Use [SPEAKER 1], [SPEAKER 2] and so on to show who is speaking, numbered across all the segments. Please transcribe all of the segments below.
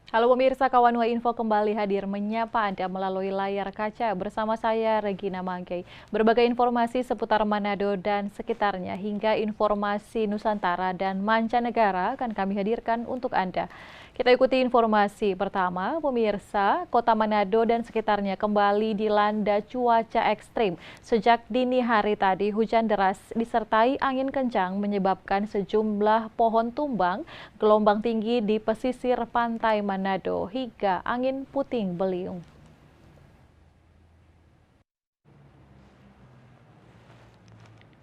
[SPEAKER 1] Halo pemirsa, Kawan Info kembali hadir menyapa Anda melalui layar kaca bersama saya Regina Mangkei. Berbagai informasi seputar Manado dan sekitarnya hingga informasi Nusantara dan mancanegara akan kami hadirkan untuk Anda. Kita ikuti informasi pertama, pemirsa, Kota Manado dan sekitarnya kembali dilanda cuaca ekstrim. Sejak dini hari tadi, hujan deras disertai angin kencang menyebabkan sejumlah pohon tumbang, gelombang tinggi di pesisir pantai Manado, hingga angin puting beliung.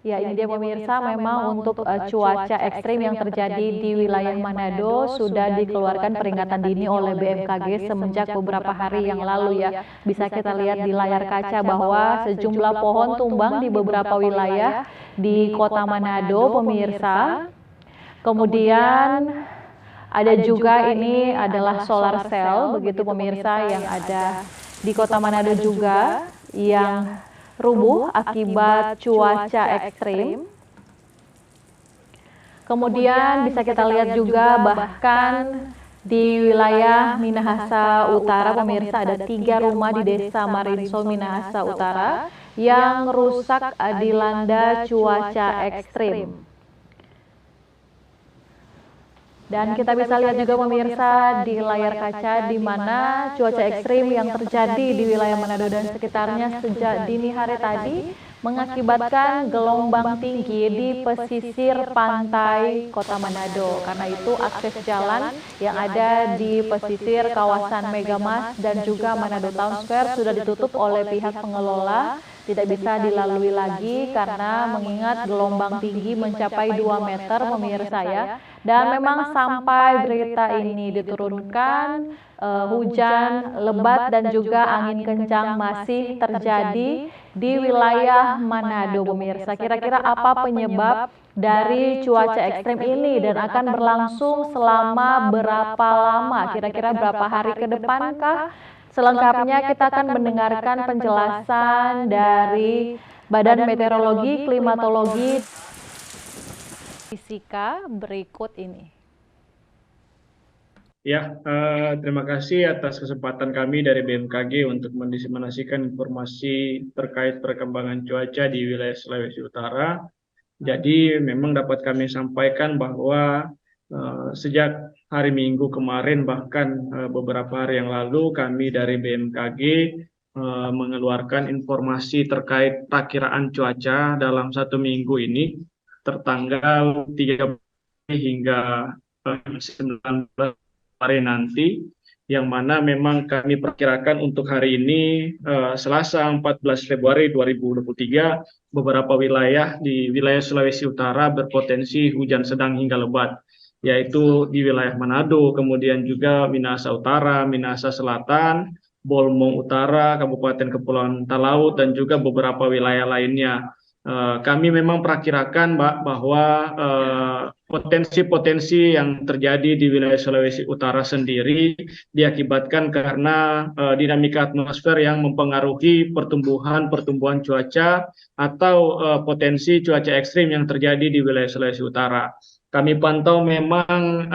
[SPEAKER 1] Ya, ini dia pemirsa, memang untuk cuaca ekstrim yang terjadi di wilayah Manado sudah dikeluarkan peringatan dini oleh BMKG semenjak beberapa hari yang lalu ya. Bisa kita lihat di layar kaca bahwa sejumlah pohon tumbang di beberapa wilayah di kota Manado, pemirsa. Kemudian ada juga ini adalah solar cell, begitu pemirsa, yang ada di kota Manado juga yang rubuh akibat cuaca ekstrim. Kemudian bisa kita lihat juga bahkan di wilayah Minahasa Utara, pemirsa, ada 3 rumah di desa Marinsol, Minahasa Utara yang rusak dilanda cuaca ekstrim. Dan kita bisa lihat juga pemirsa di layar kaca di mana cuaca ekstrim yang terjadi di wilayah Manado dan sekitarnya sejak dini hari tadi mengakibatkan gelombang tinggi di pesisir pantai kota Manado. Karena itu akses jalan yang ada di pesisir kawasan Megamas dan juga Manado Town Square sudah ditutup oleh pihak pengelola. Tidak bisa dilalui lagi karena mengingat gelombang tinggi mencapai 2 meter pemirsa ya. Dan memang sampai berita ini diturunkan, hujan lebat dan juga angin kencang masih terjadi di wilayah Manado pemirsa. Kira-kira apa penyebab dari cuaca ekstrim ini dan akan berlangsung selama berapa lama? Kira-kira berapa hari ke depankah? Selengkapnya kita akan mendengarkan penjelasan dari Badan Meteorologi, Klimatologi, Fisika berikut ini.
[SPEAKER 2] Ya, terima kasih atas kesempatan kami dari BMKG untuk mendiseminasikan informasi terkait perkembangan cuaca di wilayah Sulawesi Utara. Jadi memang dapat kami sampaikan bahwa sejak hari Minggu kemarin bahkan beberapa hari yang lalu kami dari BMKG mengeluarkan informasi terkait perakiraan cuaca dalam 1 minggu ini tertanggal 3 hingga 19 hari nanti, yang mana memang kami perkirakan untuk hari ini Selasa 14 Februari 2023 beberapa wilayah di wilayah Sulawesi Utara berpotensi hujan sedang hingga lebat, yaitu di wilayah Manado, kemudian juga Minahasa Utara, Minahasa Selatan, Bolmong Utara, Kabupaten Kepulauan Talaut, dan juga beberapa wilayah lainnya. Kami memang perakirakan bahwa potensi-potensi yang terjadi di wilayah Sulawesi Utara sendiri diakibatkan karena dinamika atmosfer yang mempengaruhi pertumbuhan cuaca atau potensi cuaca ekstrim yang terjadi di wilayah Sulawesi Utara. Kami pantau memang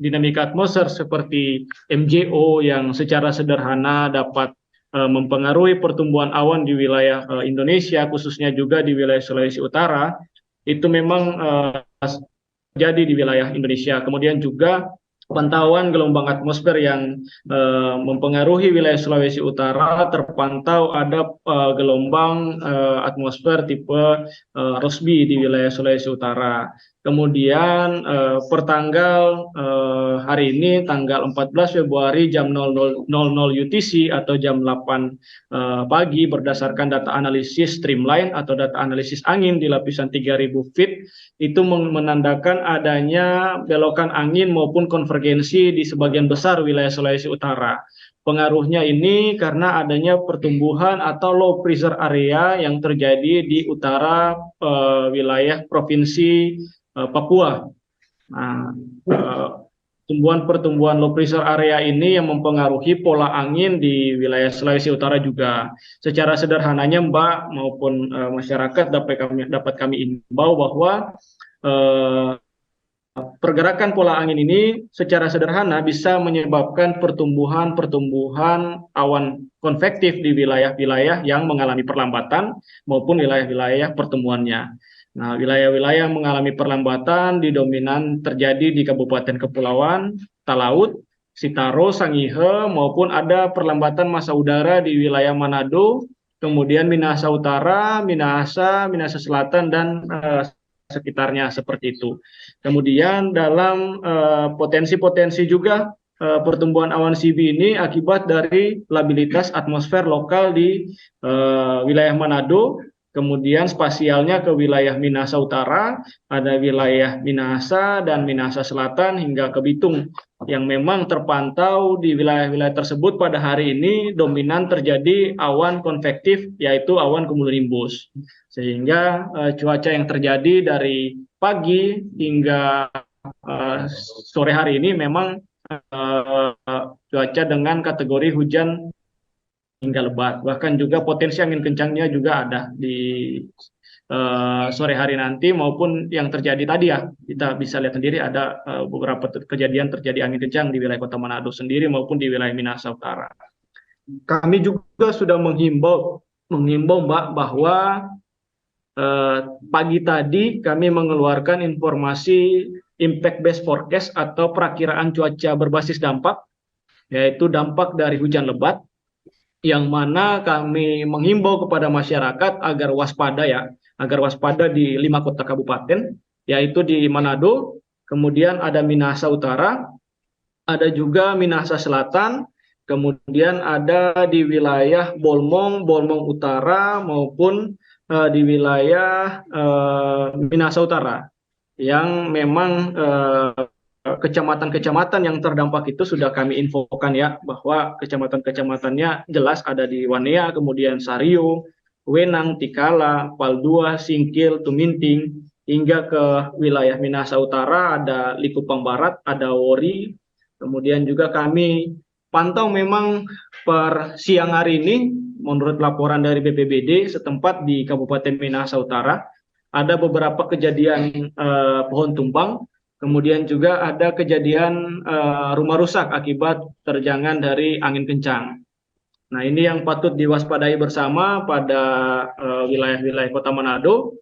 [SPEAKER 2] dinamika atmosfer seperti MJO yang secara sederhana dapat mempengaruhi pertumbuhan awan di wilayah Indonesia, khususnya juga di wilayah Sulawesi Utara, itu memang terjadi di wilayah Indonesia. Kemudian juga pantauan gelombang atmosfer yang mempengaruhi wilayah Sulawesi Utara, terpantau ada gelombang atmosfer tipe Rossby di wilayah Sulawesi Utara. Kemudian pertanggal hari ini tanggal 14 Februari jam 00.00 UTC atau jam 8 pagi berdasarkan data analisis streamline atau data analisis angin di lapisan 3000 feet itu menandakan adanya belokan angin maupun konvergensi di sebagian besar wilayah Sulawesi Utara. Pengaruhnya ini karena adanya pertumbuhan atau low pressure area yang terjadi di utara wilayah provinsi Papua. Nah, pertumbuhan low pressure area ini yang mempengaruhi pola angin di wilayah Sulawesi Utara juga. Secara sederhananya Mbak maupun masyarakat dapat kami imbau bahwa pergerakan pola angin ini secara sederhana bisa menyebabkan pertumbuhan awan konvektif di wilayah-wilayah yang mengalami perlambatan maupun wilayah-wilayah pertemuannya. Nah, wilayah-wilayah yang mengalami perlambatan dominan terjadi di Kabupaten Kepulauan, Talaut, Sitaro, Sangihe, maupun ada perlambatan massa udara di wilayah Manado, kemudian Minahasa Utara, Minahasa Selatan, dan sekitarnya seperti itu. Kemudian dalam potensi-potensi juga pertumbuhan awan CB ini akibat dari labilitas atmosfer lokal di wilayah Manado, kemudian spasialnya ke wilayah Minahasa Utara, ada wilayah Minahasa dan Minahasa Selatan hingga ke Bitung, yang memang terpantau di wilayah-wilayah tersebut pada hari ini dominan terjadi awan konvektif, yaitu awan cumulonimbus. Sehingga cuaca yang terjadi dari pagi hingga sore hari ini memang cuaca dengan kategori hujan hingga lebat. Bahkan juga potensi angin kencangnya juga ada di sore hari nanti maupun yang terjadi tadi ya. Kita bisa lihat sendiri ada beberapa kejadian terjadi angin kencang di wilayah Kota Manado sendiri maupun di wilayah Minahasa Utara. Kami juga sudah menghimbau Mbak bahwa pagi tadi kami mengeluarkan informasi impact based forecast atau perakiraan cuaca berbasis dampak, yaitu dampak dari hujan lebat, yang mana kami menghimbau kepada masyarakat agar waspada di 5 kota kabupaten, yaitu di Manado, kemudian ada Minahasa Utara, ada juga Minahasa Selatan, kemudian ada di wilayah Bolmong Utara, maupun di wilayah Minahasa Utara, yang memang kecamatan-kecamatan yang terdampak itu sudah kami infokan ya, bahwa kecamatan-kecamatannya jelas ada di Wanea, kemudian Sario, Wenang, Tikala, Paldua, Singkil, Tuminting, hingga ke wilayah Minahasa Utara ada Likupang Barat, ada Wori. Kemudian juga kami pantau memang per siang hari ini, menurut laporan dari BPBD setempat di Kabupaten Minahasa Utara, ada beberapa kejadian pohon tumbang, kemudian juga ada kejadian rumah rusak akibat terjangan dari angin kencang. Nah, ini yang patut diwaspadai bersama pada wilayah-wilayah Kota Manado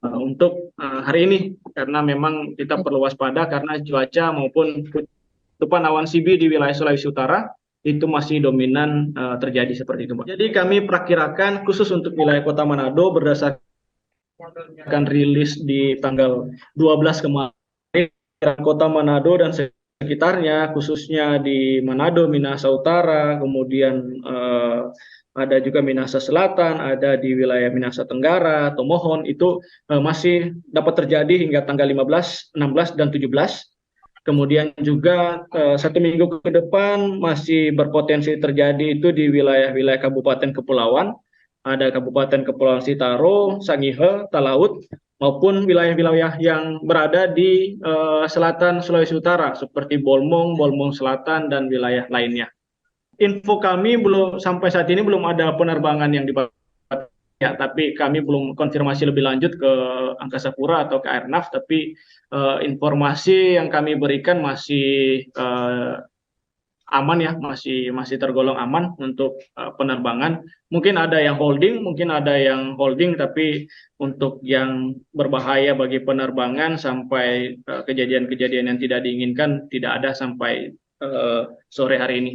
[SPEAKER 2] untuk hari ini, karena memang kita perlu waspada karena cuaca maupun tutupan awan CB di wilayah Sulawesi Utara itu masih dominan terjadi seperti itu, Mbak. Jadi kami perakirakan khusus untuk wilayah Kota Manado berdasarkan rilis di tanggal 12 kemarin, Kota Manado dan sekitarnya, khususnya di Manado, Minahasa Utara, kemudian ada juga Minahasa Selatan, ada di wilayah Minahasa Tenggara, Tomohon, itu masih dapat terjadi hingga tanggal 15, 16, dan 17. Kemudian juga 1 minggu ke depan masih berpotensi terjadi itu di wilayah-wilayah Kabupaten Kepulauan. Ada Kabupaten Kepulauan Sitaro, Sangihe, Talaut, maupun wilayah-wilayah yang berada di selatan Sulawesi Utara seperti Bolmong Selatan, dan wilayah lainnya. Info kami sampai saat ini belum ada penerbangan yang dibatasi. Ya, tapi kami belum konfirmasi lebih lanjut ke Angkasa Pura atau ke Airnav, tapi informasi yang kami berikan masih aman ya, masih tergolong aman untuk penerbangan. Mungkin ada yang holding, tapi untuk yang berbahaya bagi penerbangan sampai kejadian-kejadian yang tidak diinginkan tidak ada sampai sore hari ini.